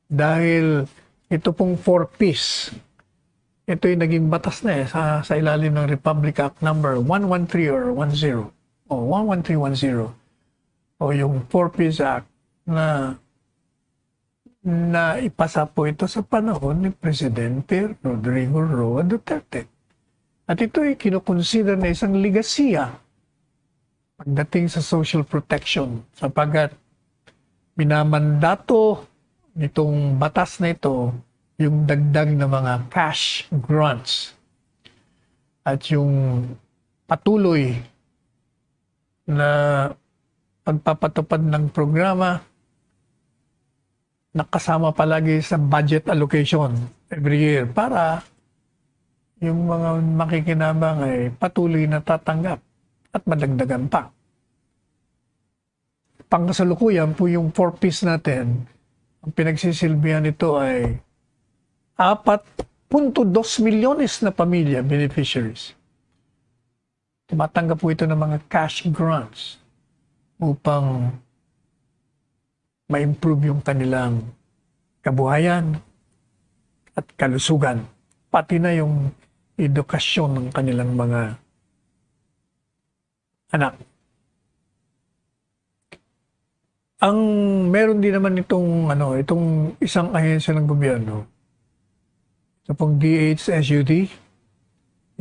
dahil ito pong 4Ps. Ito yung naging batas na sa ilalim ng Republic Act number 113 or 10 o 11310 o yung 4-Piece Act na ipasa po ito sa panahon ni Presidente Rodrigo Roa Duterte. At ito ay kinukonsider na isang ligasiya pagdating sa social protection sapagkat minamandato nitong batas na ito yung dagdag na mga cash grants at yung patuloy na pagpapatupad ng programa nakasama palagi sa budget allocation every year para yung mga makikinabang ay patuloy na tatanggap at madagdagan pa. Pangkasalukuyan po yung 4-piece natin, ang pinagsisilbihan nito ay 4.2 milyones na pamilya beneficiaries. Tumatanggap po ito ng mga cash grants upang ma-improve yung kanilang kabuhayan at kalusugan, pati na yung edukasyon ng kanilang mga anak. Ang meron din naman itong isang ahensya ng gobyerno, ito pong DHSUD,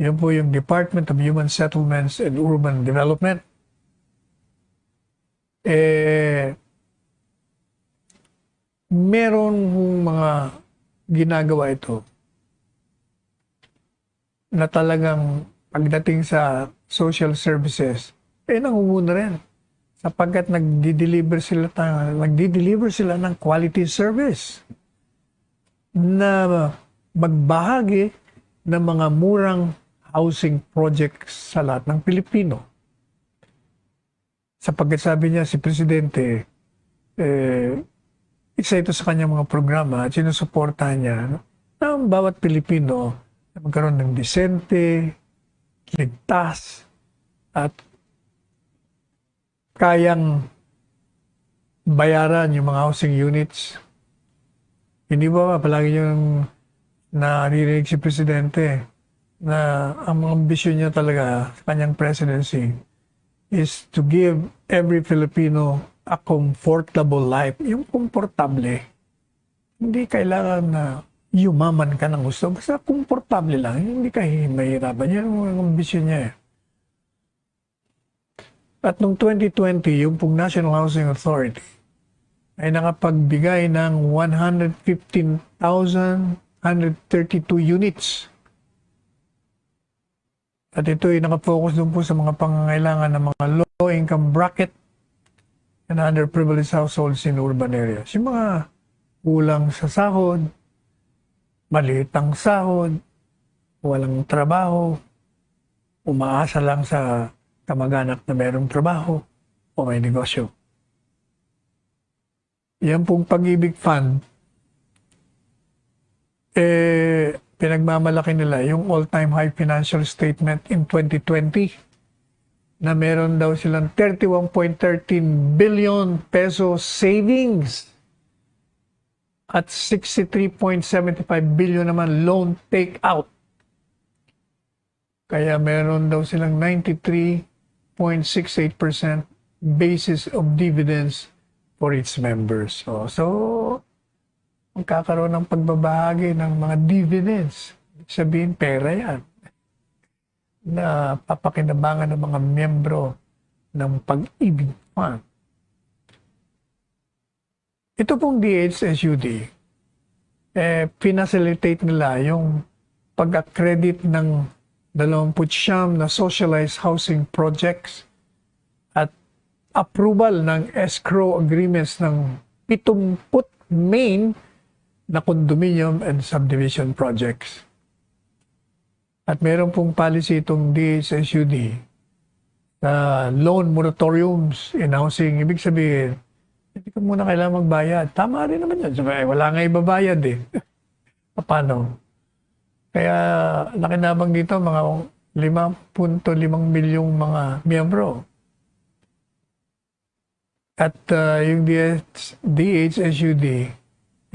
yan po yung Department of Human Settlements and Urban Development. Meron mga ginagawa ito na talagang pagdating sa social services, nangunguna rin sapagkat nagdi-deliver sila ng quality service na magbahagi ng mga murang housing projects sa lahat ng Pilipino. Sapagkat sabi niya si Presidente, isa ito sa kanyang mga programa at sinusuportahan niya na ang bawat Pilipino na magkaroon ng disente, ligtas, at kayang bayaran yung mga housing units. Hindi ba palagi yung naririnig si Presidente na ang ambisyon niya talaga sa kanyang presidency is to give every Filipino a comfortable life. Yung komportable. Hindi kailangan na yumaman ka ng gusto. Basta komportable lang. Hindi ka mahirapan. Yan ang ambisyon niya eh. At noong 2020, yung pong National Housing Authority ay nakapagbigay ng 115,132 units. At ito ay nakafocus doon po sa mga pangangailangan ng mga low-income bracket and underprivileged households in urban areas. Yung mga kulang sa sahod, maliit ang sahod, walang trabaho, umaasa lang sa kamag-anak na mayroong trabaho o may negosyo. Yan pong Pag-ibig Fund, pinagmamalaki nila yung all-time high financial statement in 2020 na meron daw silang 31.13 billion peso savings at 63.75 billion naman loan take-out. Kaya meron daw silang 93.68% basis of dividends for its members. So magkakaroon ng pagbabahagi ng mga dividends. Sabihin, pera yan na papakinabangan ng mga miyembro ng Pag-ibig Fund. Ito pong DHSUD, pinacilitate nila yung pag-accredit ng 29 na socialized housing projects at approval ng escrow agreements ng 70 main na condominium and subdivision projects. At meron pong policy itong DHSUD sa loan moratoriums in housing. Ibig sabihin, hindi ko muna kailangan magbayad. Tama rin naman yan. Sabi, wala nga ibabayad eh. Paano? Kaya nakinabang dito mga 5.5 milyong mga miyembro. At yung DHSUD,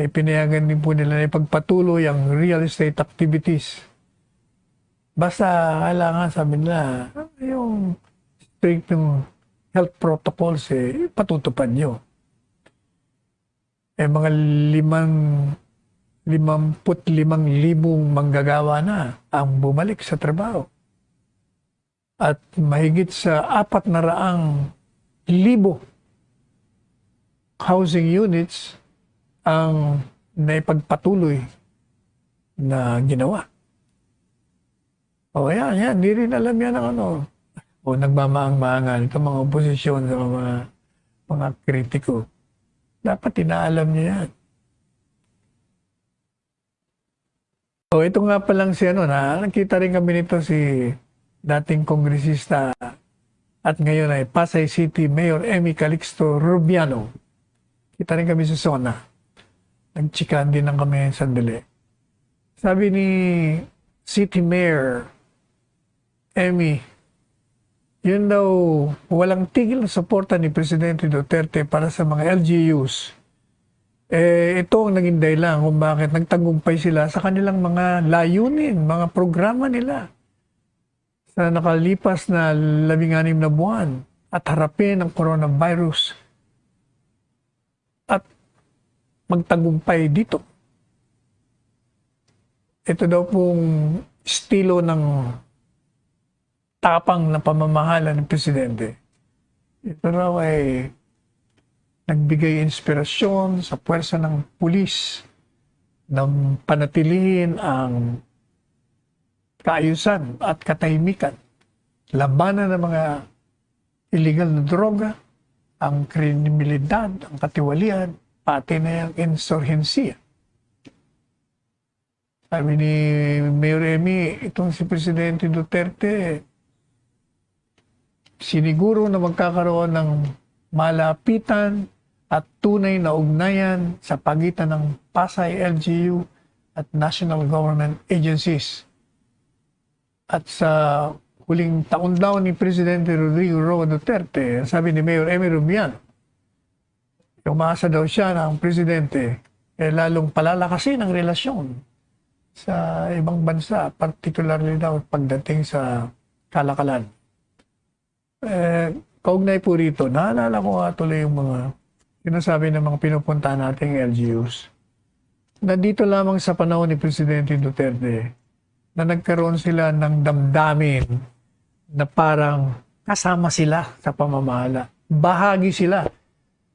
pinayagan din po nila na ipagpatuloy ang real estate activities. Basta kailangan, sabi nila, yung strict yung health protocols, patutupad nyo. Mga 55,000 manggagawa na ang bumalik sa trabaho. At mahigit sa 400,000 housing units ang naipagpatuloy na ginawa. O yan, hindi rin alam yan ng ano. O nagmamaang-maangan itong mga oposisyon sa mga kritiko. Dapat inaalam niyo yan. O ito nga palang si nakita rin kami nito si dating kongresista at ngayon ay Pasay City Mayor Emmy Calixto Rubiano. Kita rin kami sa SONA. Nagchikaan din lang kami sandali. Sabi ni City Mayor Emmy, yun daw walang tigil na suporta ni Presidente Duterte para sa mga LGUs. Ito ang naging dahilan kung bakit nagtagumpay sila sa kanilang mga layunin, mga programa nila sa nakalipas na 16 na buwan at harapin ang coronavirus at magtagumpay dito. Ito daw pong estilo ng tapang na pamamahala ng Presidente. Ito raw ay nagbigay inspirasyon sa puwersa ng pulis na panatilihin ang kaayusan at katahimikan, labanan ng mga illegal na droga, ang kriminalidad, ang katiwalian, pati na yung insurhensiya. Sabi ni Mayor Emmy, itong si Presidente Duterte, siniguro na magkakaroon ng malapitan at tunay na ugnayan sa pagitan ng Pasay LGU at national government agencies. At sa huling taon daw ni Presidente Rodrigo Roa Duterte, sabi ni Mayor Emmy Rubiano, umasa daw siya ng Presidente lalong palalakasin ang relasyon sa ibang bansa, particularly daw pagdating sa kalakalan. Kaugnay po rito, naalala ko nga tuloy yung mga sinasabi ng mga pinupunta nating LGUs na dito lamang sa panahon ni Presidente Duterte na nagkaroon sila ng damdamin na parang kasama sila sa pamamahala. Bahagi sila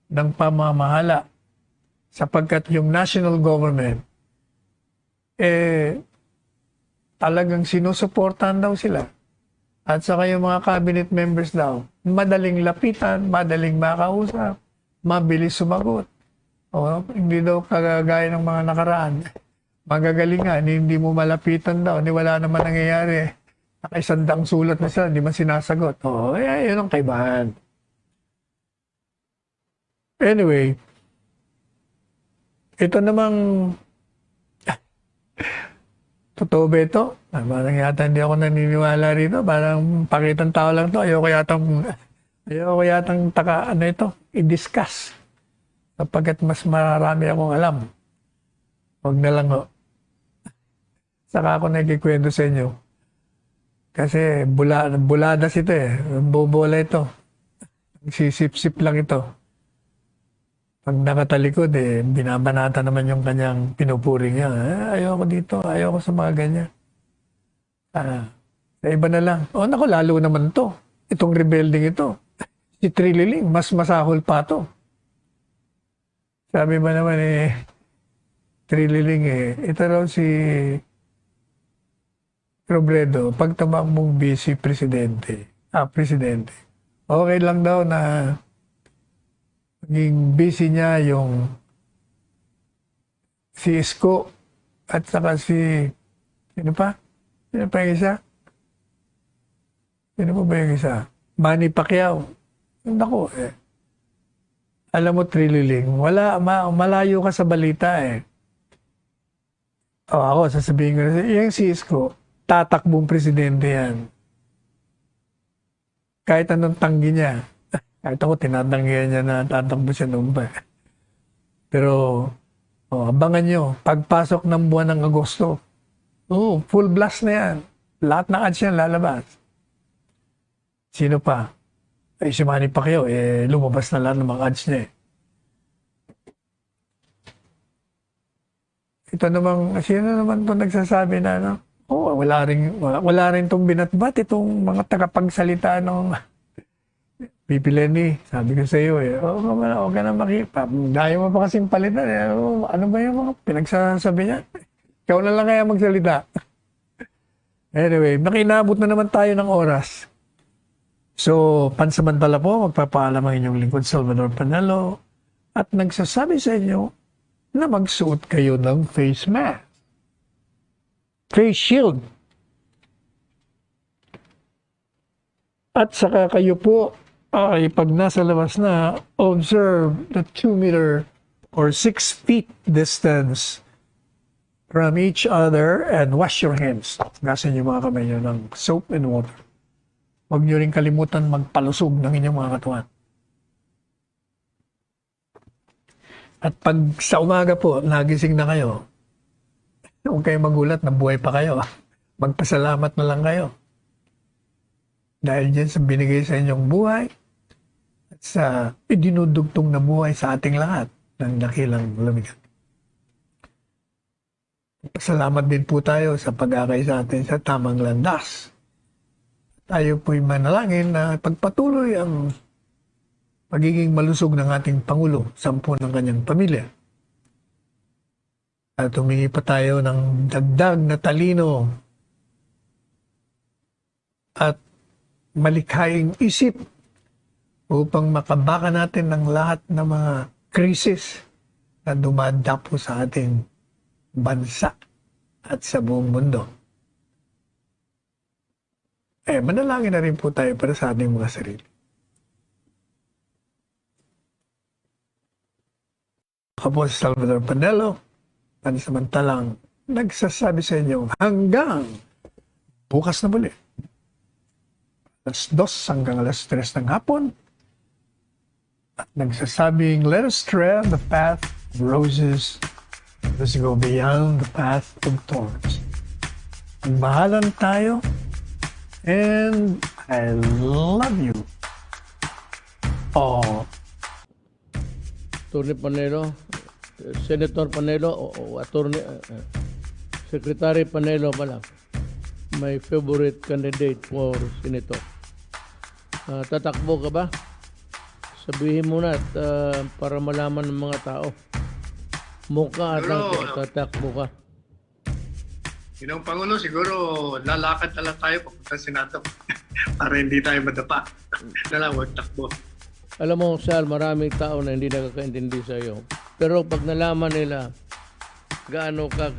ng pamamahala sapagkat yung national government talagang sinusuportahan daw sila. At saka yung mga cabinet members daw, madaling lapitan, madaling makausap, mabilis sumagot. Hindi daw kagagaya ng mga nakaraan. Magagalingan, hindi mo malapitan daw, hindi wala naman nangyayari. Nakaisandang sulat na sila, hindi man sinasagot. Yun ang kaibahan. Anyway, ito namang totoo ba ito? Parang yata hindi ako naniniwala rito. Parang pakitang tao lang to. Ayoko yatang i-discuss. Sapagkat mas marami akong alam. Huwag na lang ho. Saka ako nagkikwento sa inyo. Kasi buladas ito bobola ito. Sisip-sip lang ito. Pag nakatalikod, binabanata naman yung kanyang pinupuri niya. Ayoko dito, ayoko sa mga ganyan. Sa iba na lang. Naku, lalo naman to. Itong rebuilding ito. Si Trililing, mas masahol pa to. Sabi ba naman Trililing ito raw si Robredo, pag tumakbong vice presidente. Okay lang daw na naging busy niya yung si Isko at saka sino pa yung isa? Sino pa ba yung isa? Manny Pacquiao. Naku, alam mo, Trililing, malayo ka sa balita ako, sasabihin ko na, yung si Isko, tatakbong presidente yan. Kahit anong tanggi niya. Kahit ako, tinatanggihan niya na tatakbo siya noon pa. Pero, abangan nyo, pagpasok ng buwan ng Agosto, full blast na yan. Lahat ng ads yan lalabas. Sino pa? Eh, si Manny Pacquiao, lumabas na lang ng mga ads niya eh. Ito namang, sino naman to nagsasabi na, ano? Oh, wala rin tong binatbat itong mga tagapagsalita ng Pipi Lenny. Sabi ko sa iyo eh, huwag ka na makipa. Dahil mo pa kasing palitan eh. Ano ba yung mga pinagsasabi niya? Ikaw na lang kaya magsalita. Anyway, nakinabot na naman tayo ng oras. So, pansamantala po, magpapaalam ang inyong lingkod Salvador Panelo at nagsasabi sa inyo na magsuot kayo ng face mask, face shield. At saka kayo po ay pag nasa labas na, observe the 2 meter or 6 feet distance from each other and wash your hands. Gasan yung mga kamay nyo ng soap and water. Huwag nyo rin kalimutan magpalusog ng inyong mga katawan. At pag sa umaga po, nagising na kayo, huwag kayong magulat na buhay pa kayo. Magpasalamat na lang kayo. Dahil dyan sa binigay sa inyong buhay at sa idinudugtong na buhay sa ating lahat ng dakilang lumigat. Pasalamat din po tayo sa pag-akay sa atin sa tamang landas. Tayo po'y manalangin na pagpatuloy ang pagiging malusog ng ating Pangulo, 10 ng kanyang pamilya. At humingi pa tayo ng dagdag na talino at malikhaing isip upang makabaka natin ng lahat ng mga krisis na dumadapo sa ating bansa at sa buong mundo. Manalangin na rin po tayo para sa ating mga sarili. Ako po si Salvador Panelo, pansamantalang nagsasabi sa inyo hanggang bukas na muli. Alas 2 hanggang alas 3 ng hapon. At nagsasabing, let us tread the path of roses. Let us go beyond the path of thorns. Magmahalan tayo. And I love you all. Attorney Panelo, Senator Panelo, o Attorney, Secretary Panelo pala, my favorite candidate for Senator. Tatakbo ka ba? Sabihin mo na at para malaman ng mga tao. Mukha at tatakbo ka. Ginong Pangulo, siguro lalakad na lang tayo papunta sa Senato para hindi tayo madapa. Na lang, huwag takbo. Alam mo, Sal, maraming tao na hindi nakakaintindi sa iyo. Pero pag nalaman nila gaano ka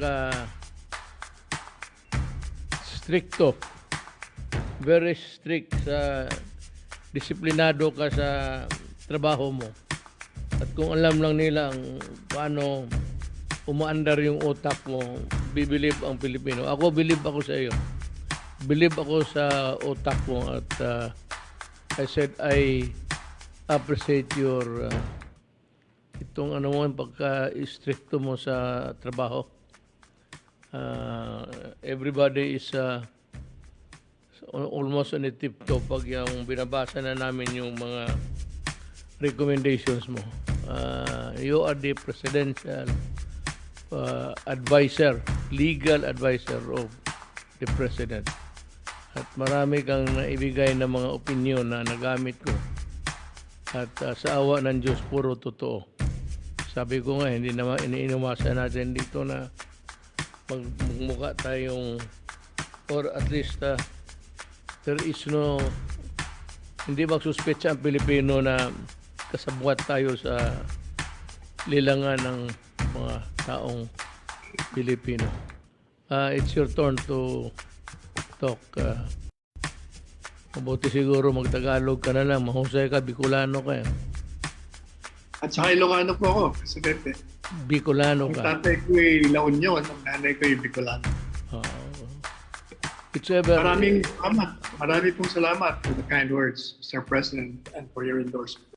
stricto, very strict sa disiplinado ka sa trabaho mo. At kung alam lang nila ang paano umaandar yung utak mo, bibilib ang Pilipino. Ako, bilib ako sa iyo. Bilib ako sa utak mo at I said I appreciate your itong ano mo, pagka-stricto mo sa trabaho. Everybody is almost on a tip-top pag yung binabasa na namin yung mga recommendations mo. You are the presidential advisor, legal advisor of the president. At marami kang naibigay na mga opinion na nagamit ko. At sa awa ng Diyos, puro totoo. Sabi ko nga, hindi naman iniinumasan natin dito na magmukha tayong, or at least there is no, hindi magsuspetsa ang Pilipino na kasabwat tayo sa lilangan ng mga taong Pilipino. It's your turn to talk. Mabuti siguro mag-Tagalog ka na lang. Mahusay ka, Bicolano ka. At saka Ilocano po ako, Presidente. Bicolano Ang ka. tatay ko ay La Union, ang nanay ko ay Bicolano. It's ever... Maraming salamat. Marami pong salamat for the kind words, Mr. President, and for your endorsement.